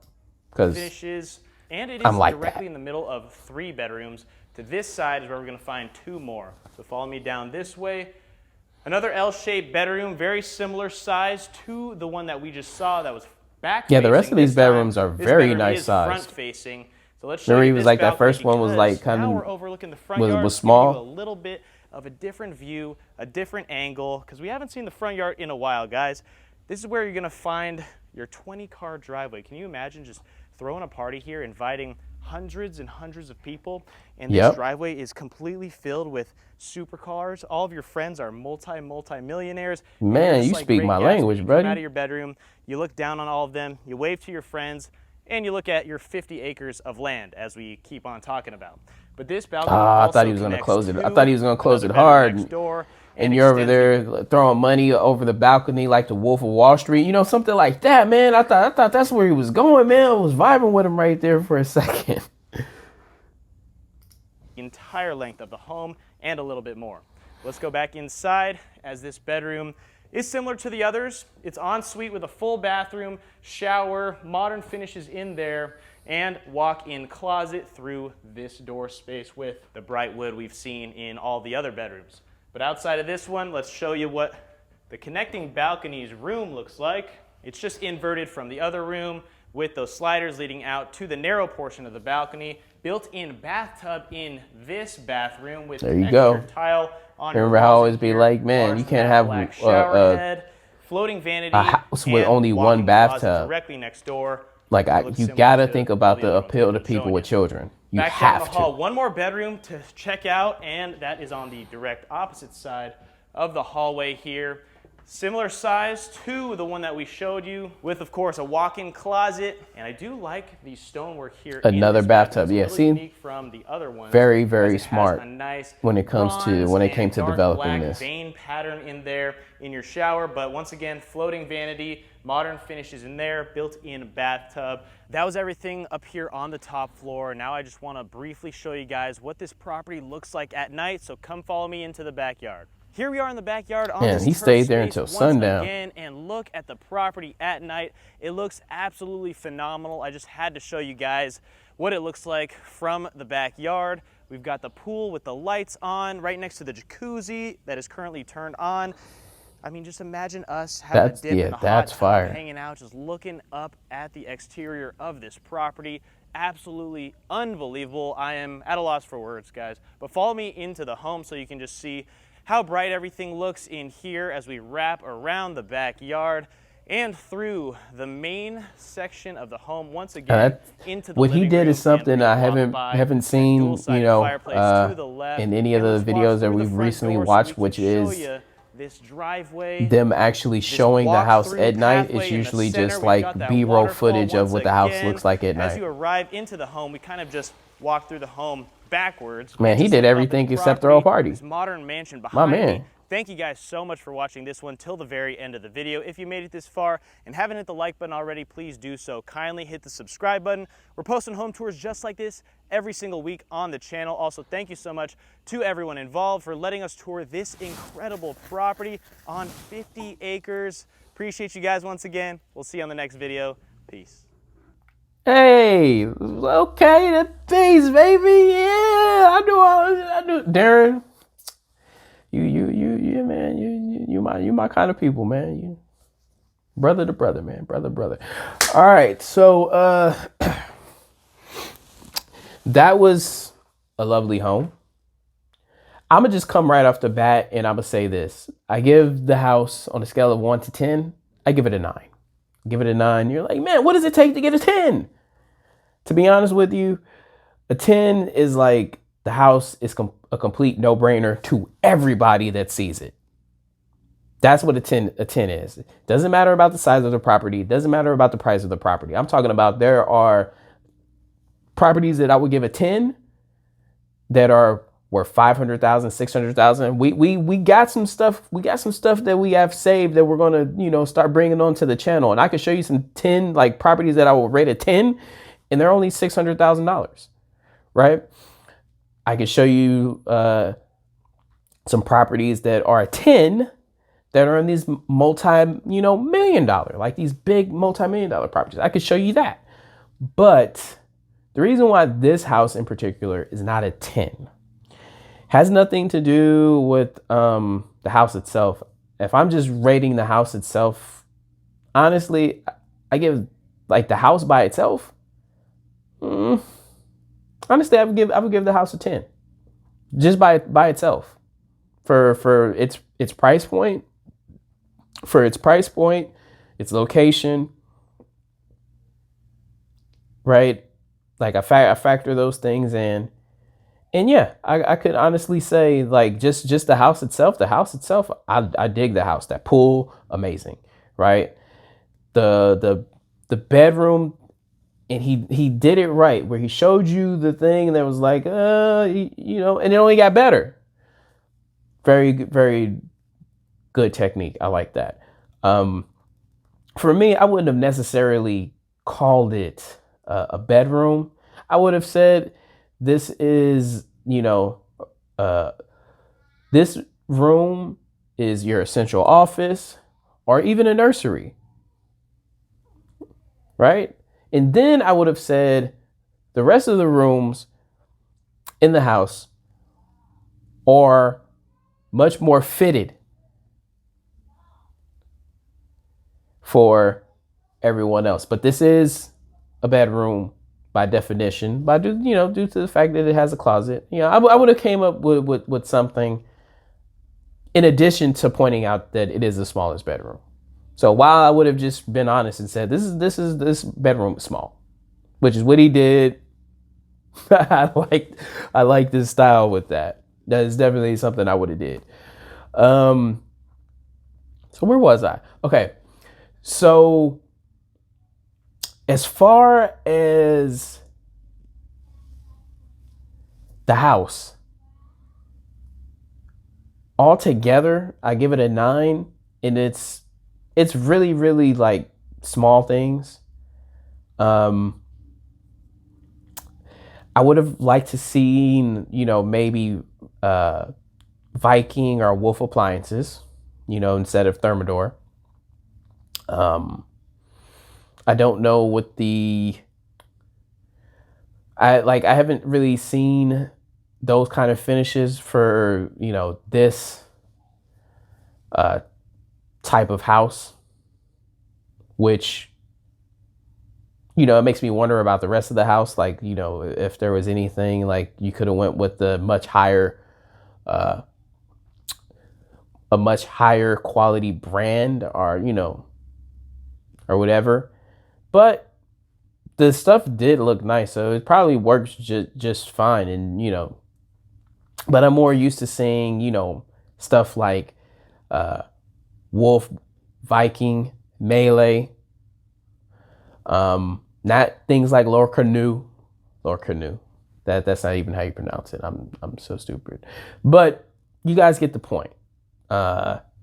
because finishes, and it is I'm like directly that. in the middle of 3 bedrooms. To this side is where we're going to find 2 more. So follow me down this way. Another L-shaped bedroom, very similar size to the one that we just saw that was back Yeah, facing. the rest of This these bedrooms time, are this very bedroom nice is size. front facing. So let's show Remember, you he was this like that balcony first one was like because now kind we're of overlooking the front yard. was It's giving you small. a little bit of a different view, a different angle, because we haven't seen the front yard in a while, guys. This is where you're going to find your 20-car driveway. Can you imagine just throwing a party here, inviting hundreds and hundreds of people, and this Yep. driveway is completely filled with supercars. All of your friends are multi-millionaires. and you're Man, just you like speak Great my Gatsby. language, You come out buddy. of your bedroom, you look down on all of them, you wave to your friends, and you look at your 50 acres of land, as we keep on talking about. But this balcony I also thought he was gonna connects close it. I to thought he was gonna close another it bedroom hard. next door, And you're over extends there throwing money over the balcony like the Wolf of Wall Street, something like that, man. I thought that's where he was going, man. I was vibing with him right there for a second. the entire length of the home and a little bit more. Let's go back inside, as this bedroom is similar to the others. It's ensuite with a full bathroom, shower, modern finishes in there, and walk-in closet through this door space with the bright wood we've seen in all the other bedrooms. But outside of this one, let's show you what the connecting balcony's room looks like. It's just inverted from the other room with those sliders leading out to the narrow portion of the balcony. Built-in bathtub in this bathroom with There you textured go. tile on Remember how I always be like, man, you can't have black shower head, floating vanity, a house with and only one walk-in closet bathtub. directly next door. Like It looks you similar gotta to think all about the other ones appeal to I've been people showing with you. children. You Back down have the hall, to. one more bedroom to check out, and that is on the direct opposite side of the hallway here. Similar size to the one that we showed you, with, of course, a walk-in closet. And I do like the stonework here. Another in this bathtub. bathroom. Yeah, It's really see? unique from the other ones. Very, as very it has smart a nice when it came bronze to and dark developing black this. vein pattern in there in your shower. But once again, floating vanity, modern finishes in there, built-in bathtub. That was everything up here on the top floor. Now I just want to briefly show you guys what this property looks like at night. So come follow me into the backyard. Here we are in the backyard on Man, this he turf stayed there space until once sundown. again, and look at the property at night. It looks absolutely phenomenal. I just had to show you guys what it looks like from the backyard. We've got the pool with the lights on right next to the jacuzzi that is currently turned on. I mean, just imagine us having a dip in the hot tub, fire. hanging out, just looking up at the exterior of this property. Absolutely unbelievable. I am at a loss for words, guys. But follow me into the home so you can just see how bright everything looks in here as we wrap around the backyard and through the main section of the home once again into the What he living did room, is something and we I walk haven't by haven't that seen, dual-sided fireplace to the left, in any of and the let's walk videos that through the we've front recently door so watched, we can which show is you this driveway. them actually This showing the house walk-through at night. pathway It's in the usually center. just We've like got that B-roll waterfall footage of once what the house again. looks like at As night. you arrive into the home, we kind of just walk through the home backwards. Man, and he just did look up at everything the except throw a property, party. This modern mansion My behind man. me. Thank you guys so much for watching this one till the very end of the video. If you made it this far and haven't hit the like button already, please do so. Kindly hit the subscribe button. We're posting home tours just like this every single week on the channel. Also, thank you so much to everyone involved for letting us tour this incredible property on 50 acres. Appreciate you guys once again. We'll see you on the next video. Peace. Hey, okay, the things, baby. Yeah, I knew. Darren, yeah, man. You my kind of people, man. You brother to brother, man. Brother. All right, so that was a lovely home. I'm gonna just come right off the bat and I'm gonna say this. I give the house on a scale of 1 to 10. I give it a 9. Give it a 9. You're like, man, what does it take to get a 10? To be honest with you, A 10 is like the house is a complete no-brainer to everybody that sees it. That's what a 10 is. Doesn't matter about the size of the property, doesn't matter about the price of the property. I'm talking about there are properties that I would give a 10 that are worth 500,000, 600,000. We got some stuff. We got some stuff that we have saved that we're gonna, start bringing onto the channel. And I can show you some 10 like properties that I will rate a 10, and they're only $600,000, right? I can show you some properties that are a 10 that are in these million dollar, like these big multi-million dollar properties. I could show you that. But the reason why this house in particular is not a 10 has nothing to do with the house itself. If I'm just rating the house itself, honestly, I give like the house by itself. Honestly, I would give the house a 10, just by itself, for its price point, its location, right? Like I factor those things in. And yeah, I could honestly say like just the house itself, I dig the house. That pool, amazing, right? The bedroom, and he did it right where he showed you the thing that was like, and it only got better. Very, very good technique. I like that. For me, I wouldn't have necessarily called it a bedroom. I would have said this is, this room is your essential office or even a nursery, right? And then I would have said the rest of the rooms in the house are much more fitted for everyone else. But this is a bedroom by definition, due to the fact that it has a closet. I would have came up with something in addition to pointing out that it is the smallest bedroom. So while I would have just been honest and said this bedroom is small, which is what he did. I like this style with that. That is definitely something I would have did. So where was I? Okay. So as far as the house, altogether, I give it a 9, and it's really, really like small things. I would have liked to seen, maybe Viking or Wolf appliances, instead of Thermador. I don't know what I haven't really seen those kind of finishes for, this type of house, which, it makes me wonder about the rest of the house. Like, if there was anything like you could have went with the much higher, a much higher quality brand or, or whatever. But the stuff did look nice, so it probably works just fine. And, but I'm more used to seeing, stuff like Wolf, Viking, Melee, not things like Lord Canoe. That's not even how you pronounce it. I'm so stupid. But you guys get the point.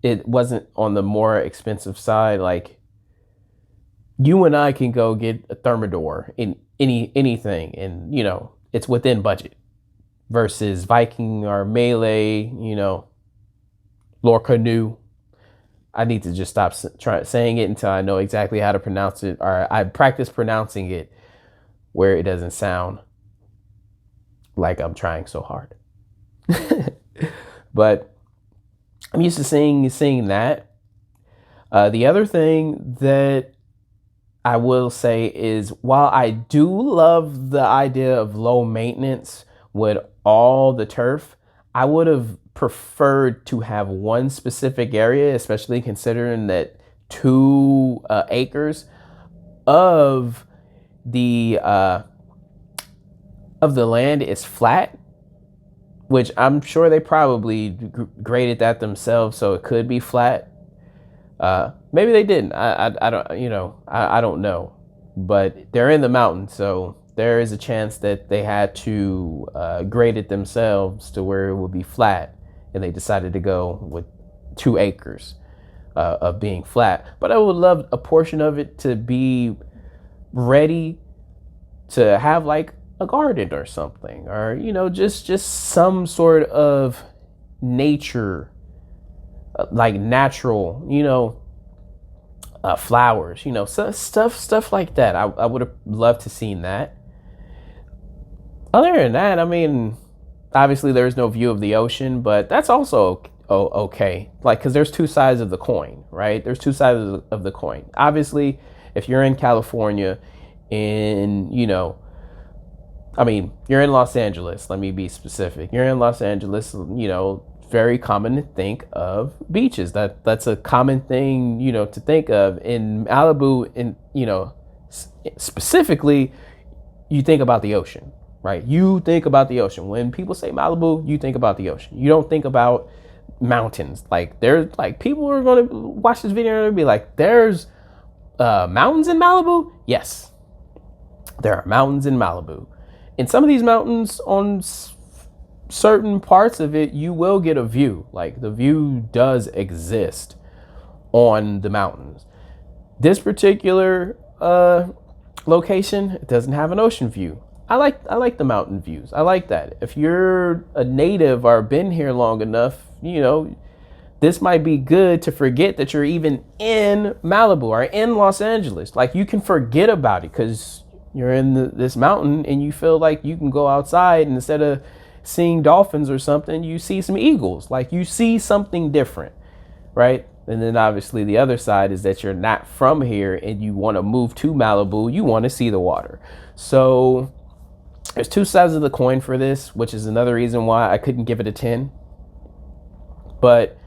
It wasn't on the more expensive side. Like, you and I can go get a Thermador in anything, and it's within budget. Versus Viking or Melee, Lord Canoe. I need to just stop saying it until I know exactly how to pronounce it, or I practice pronouncing it where it doesn't sound like I'm trying so hard. But I'm used to seeing that. The other thing that I will say is, while I do love the idea of low maintenance with all the turf, I would have preferred to have one specific area, especially considering that 2 acres of the of the land is flat, which I'm sure they probably graded that themselves, so it could be flat. Maybe they didn't. I don't, I don't know, but they're in the mountains, so there is a chance that they had to grade it themselves to where it would be flat, and they decided to go with 2 acres of being flat. But I would love a portion of it to be ready to have like a garden or something, or just some sort of nature, like natural, flowers, stuff like that. I would have loved to seen that. Other than that, I mean, obviously there's no view of the ocean, but that's also okay. Like, because there's 2 sides of the coin, right? There's 2 sides of the coin. Obviously, if you're in California, you're in Los Angeles. Let me be specific. You're in Los Angeles, very common to think of beaches. That's a common thing, to think of. In Malibu, specifically, you think about the ocean, right? You think about the ocean. When people say Malibu, you think about the ocean. You don't think about mountains. Like, there's like, people are going to watch this video and they'll be like, there's mountains in Malibu? Yes, there are mountains in Malibu. In some of these mountains, on certain parts of it, you will get a view. Like, the view does exist on the mountains. This particular location, it doesn't have an ocean view. I like the mountain views. I like that. If you're a native or been here long enough, this might be good to forget that you're even in Malibu or in Los Angeles. Like, you can forget about it because you're in this mountain and you feel like you can go outside, and instead of seeing dolphins or something, you see some eagles. Like, you see something different, right? And then obviously the other side is that you're not from here and you want to move to Malibu. You want to see the water. So there's 2 sides of the coin for this, which is another reason why I couldn't give it a 10. But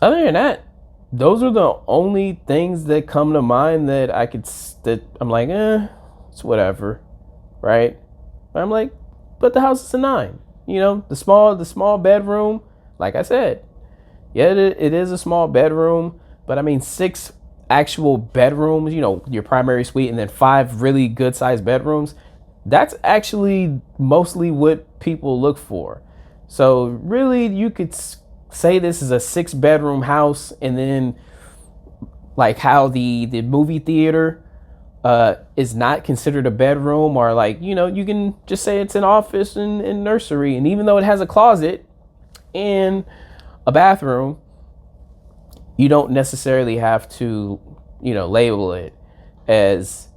other than that, those are the only things that come to mind that I'm like, it's whatever, right? But I'm like, but the house is a 9. The small bedroom, like I said, yeah, it is a small bedroom, but I mean, 6 actual bedrooms, your primary suite, and then 5 really good sized bedrooms. That's actually mostly what people look for. So really, you could say this is a 6-bedroom house, and then like how the movie theater is not considered a bedroom, or like, you can just say it's an office and nursery. And even though it has a closet and a bathroom, you don't necessarily have to, label it as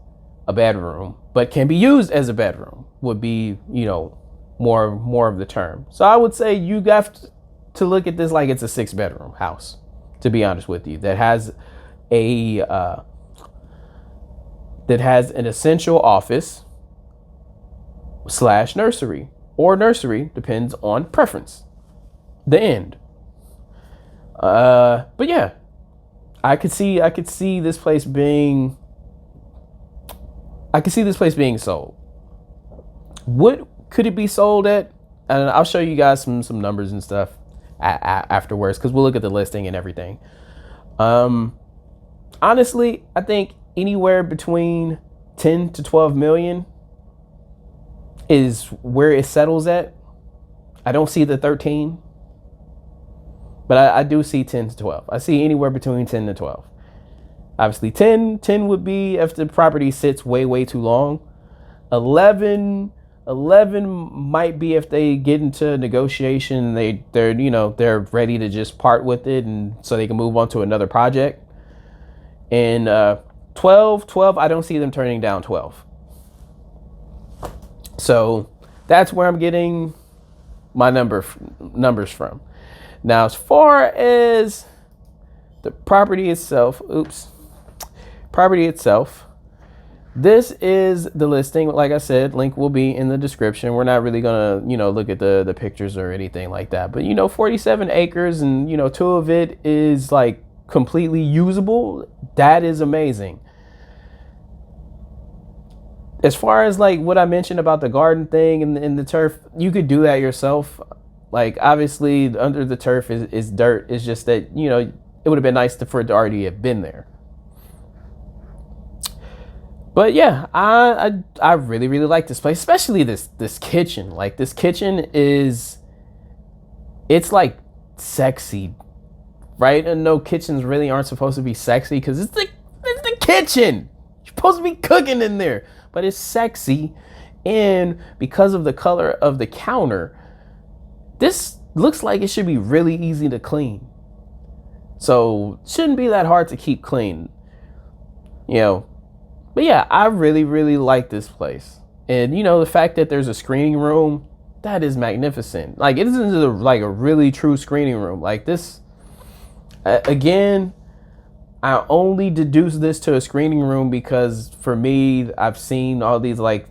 a bedroom, but can be used as a bedroom would be, more of the term. So I would say you have to look at this like it's a 6-bedroom house, to be honest with you, that has an essential office / nursery, or nursery, depends on preference. The end. But yeah, I could see this place being sold. What could it be sold at? And I'll show you guys some numbers and stuff afterwards, because we'll look at the listing and everything. Honestly, I think anywhere between 10 to 12 million is where it settles at. I don't see the 13, but I do see 10 to 12. I see anywhere between 10 to 12. Obviously 10 would be if the property sits way too long. 11 might be if they get into negotiation and they're ready to just part with it, and so they can move on to another project. And 12, I don't see them turning down 12. So that's where I'm getting my numbers from. Now, as far as the property itself, this is the listing. Like I said, link will be in the description. We're not really gonna, look at the pictures or anything like that. But 47 acres, and 2 of it is like completely usable. That is amazing. As far as like what I mentioned about the garden thing and the turf, you could do that yourself. Like obviously under the turf is dirt. It's just that, you know, it would have been nice for it to already have been there. But yeah, I really really like this place, especially this kitchen. Like this kitchen is, it's like sexy, right? And no, kitchens really aren't supposed to be sexy because it's the kitchen. You're supposed to be cooking in there, but it's sexy, and because of the color of the counter, this looks like it should be really easy to clean. So shouldn't be that hard to keep clean, you know. But yeah, I really really like this place, and you know the fact that there's a screening room, that is magnificent. Like it isn't like a really true screening room like this. Again, I only deduce this to a screening room because for me, I've seen all these like,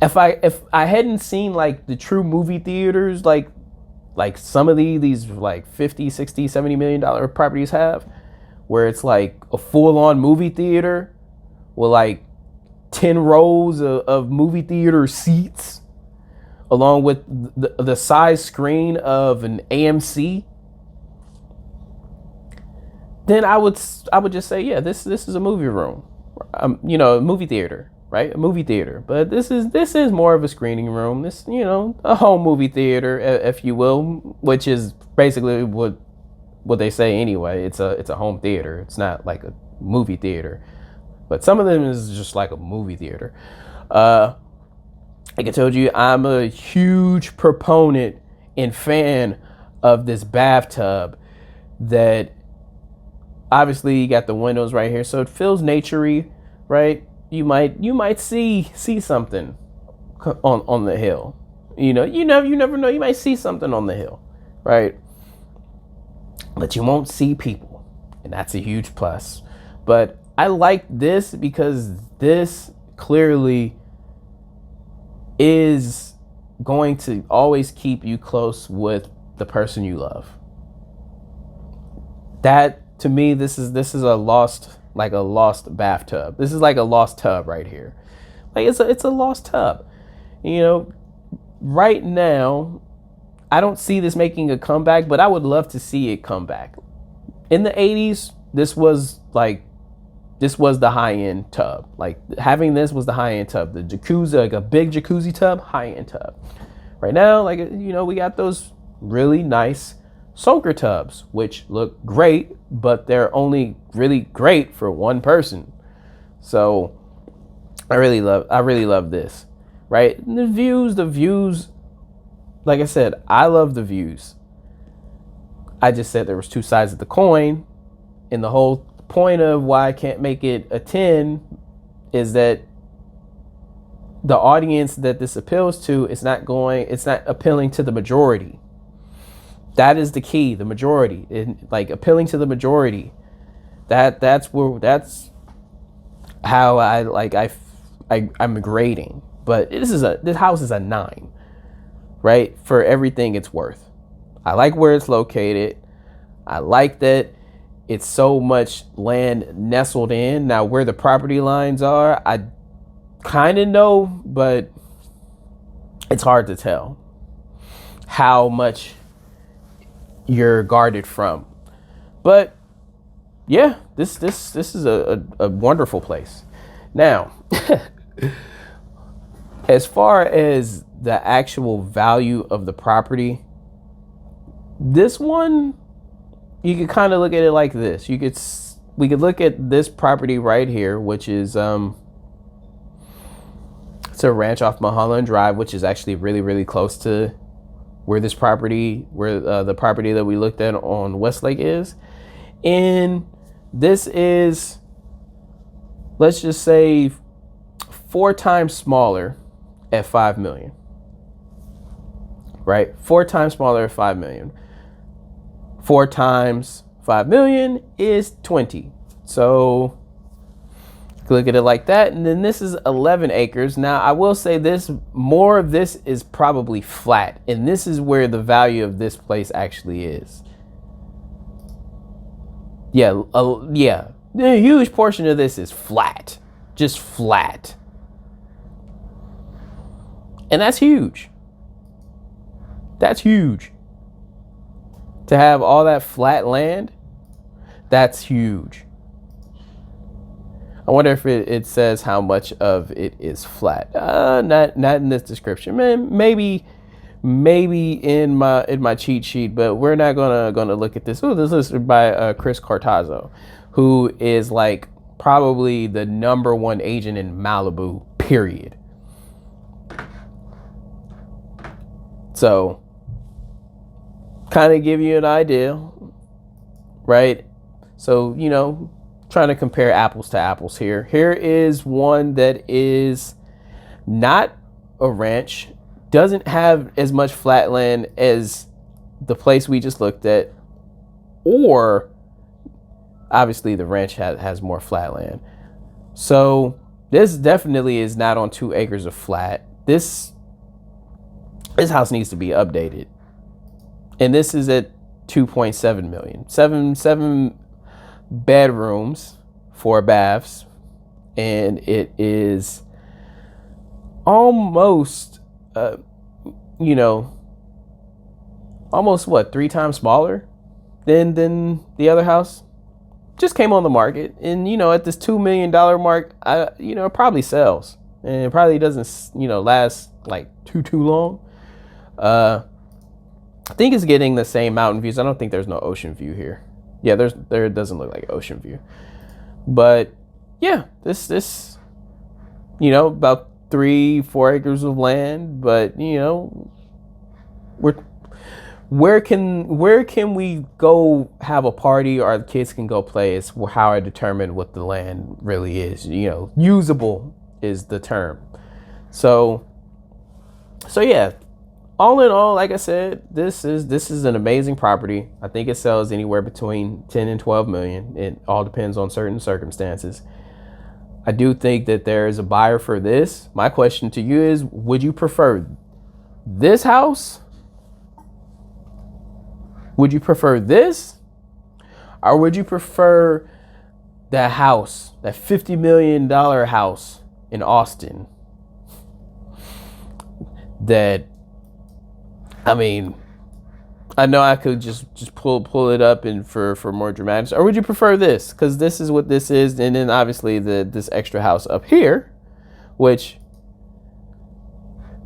if I hadn't seen like the true movie theaters like some of these like 50, 60, 70 million dollar properties have, where it's like a full on movie theater with like 10 rows of movie theater seats along with the size screen of an AMC, then I would just say, yeah, this is a movie room, you know, a movie theater, right? A movie theater. But this is more of a screening room. This, you know, a home movie theater, if you will, which is basically what they say anyway. It's a home theater. It's not like a movie theater, but some of them is just like a movie theater. Like I told you, I'm a huge proponent and fan of this bathtub that. Obviously, you got the windows right here, so it feels naturey, right? You might see something on the hill. You know, you never know. You might see something on the hill, right? But you won't see people, and that's a huge plus. But I like this because this clearly is going to always keep you close with the person you love. That, to me, this is a lost bathtub. This is like a lost tub right here. Like it's a lost tub. You know, right now, I don't see this making a comeback, but I would love to see it come back. In the 80s, this was the high end tub. Like having this was the high end tub. The jacuzzi, like a big jacuzzi tub, high end tub. Right now, like, you know, we got those really nice soaker tubs, which look great, but they're only really great for one person. So I really love this, right? And the views, like I said, I love the views. I just said there was two sides of the coin, and the whole point of why I can't make it a 10 is that the audience that this appeals to it's not appealing to the majority. That is the key, the majority. Like appealing to the majority. That's how I'm grading. But this house is a 9, right? For everything it's worth. I like where it's located. I like that it's so much land nestled in. Now where the property lines are, I kind of know, but it's hard to tell how much you're guarded from. But yeah, this is a wonderful place. Now, as far as the actual value of the property, this one, you could kind of look at it like this. We could look at this property right here, which is it's a ranch off Mulholland Drive, which is actually really really close to where the property that we looked at on Westlake is. And this is, let's just say, 4 times smaller at 5 million. Right? 4 times smaller at 5 million. 4 times 5 million is 20. So look at it like that. And then this is 11 acres. Now, I will say this, more of this is probably flat. And this is where the value of this place actually is. Yeah. A huge portion of this is flat. Just flat. And that's huge. That's huge. To have all that flat land, that's huge. I wonder if it says how much of it is flat. Not in this description. Man, maybe in my cheat sheet, but we're not gonna look at this. Oh, this is by Chris Cartazzo, who is like probably the #1 agent in Malibu, period. So, kind of give you an idea, right? So, trying to compare apples to apples here. Here is one that is not a ranch, doesn't have as much flat land as the place we just looked at, or obviously the ranch has more flat land. So this definitely is not on 2 acres of flat. This house needs to be updated. And this is at 2.7 million. Seven bedrooms, 4 baths, and it is almost almost what, 3 times smaller than the other house. Just came on the market, and at this $2 million mark, it probably sells, and it probably doesn't last like too long. I think it's getting the same mountain views. I don't think there's no ocean view here. Yeah, there doesn't look like ocean view. But yeah, this about 3-4 acres of land, but where can we go have a party, or the kids can go play, is how I determine what the land really is. Usable is the term. So yeah, all in all, like I said, this is an amazing property. I think it sells anywhere between 10 and 12 million. It all depends on certain circumstances. I do think that there is a buyer for this. My question to you is, would you prefer this house? Would you prefer this? Or would you prefer that house, that $50 million house in Austin? That, I know I could just pull it up and for more dramatics. Or would you prefer this? Because this is what this is, and then obviously this extra house up here, which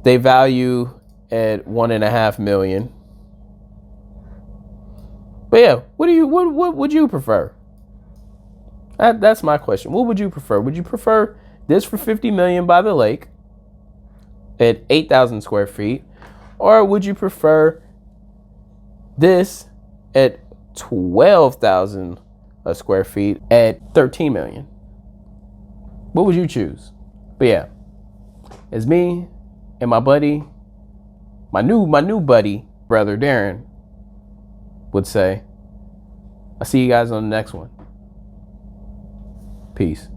they value at $1.5 million. But yeah, what would you prefer? That's my question. What would you prefer? Would you prefer this for $50 million by the lake at 8,000 square feet, or would you prefer this at 12,000 square feet at 13 million? What would you choose? But yeah, it's me and my buddy, my new buddy, brother Darren, would say. I'll see you guys on the next one. Peace.